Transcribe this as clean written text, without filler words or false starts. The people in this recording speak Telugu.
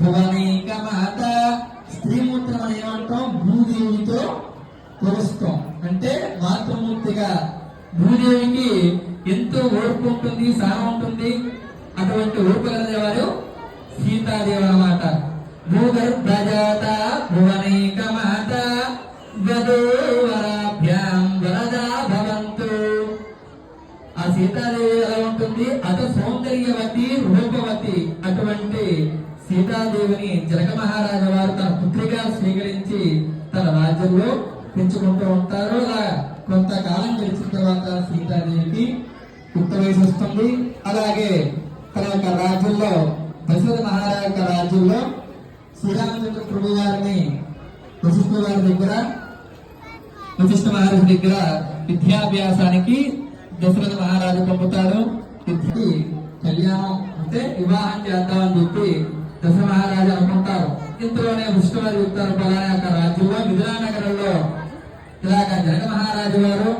భువనైక మాత స్త్రీమూర్తిని మనం ఏమంటాం? భూదేవితో పోలుస్తాం. అంటే మాతృమూర్తిగా భూదేవికి ఎంతో ఓర్పు ఉంటుంది, సహనం ఉంటుంది. అటువంటి ఓర్పు కలిగేవారు సీతాదేవి అన్నమాట. భూగర్భజాత భువనైక మాత వధూవరాభ్యాం వరదా భవంతు. ఆ సీతాదేవి ఎలా ఉంటుంది? అత సౌందర్యవతి రూపవతి. అటువంటి సీతాదేవిని జనక మహారాజు వారు తన పుత్రిగా స్వీకరించి తన రాజ్యంలో పెంచుకుంటూ ఉంటారు. అలా కొంతకాలం గడిచిన తర్వాత సీతాదేవికి యుక్త వయసు వస్తుంది. అలాగే తన యొక్క రాజ్యంలో దశరథ మహారాజు యొక్క రాజ్యంలో శ్రీరామచంద్ర ప్రభు గారిని వశిష్ఠ గారి దగ్గర వశిష్ఠ మహారాజు దగ్గర విద్యాభ్యాసానికి దశరథ మహారాజు పంపుతారు. కళ్యాణం అంటే వివాహం చేద్దామని చెప్పి దశరథ మహారాజు అనుకుంటారు. ఇంతలోనే వశిష్ఠ వారు చెప్తారు, పలానా యొక్క రాజ్యంలో మిథిలా నగరంలో ఇలాగ జనక మహారాజు వారు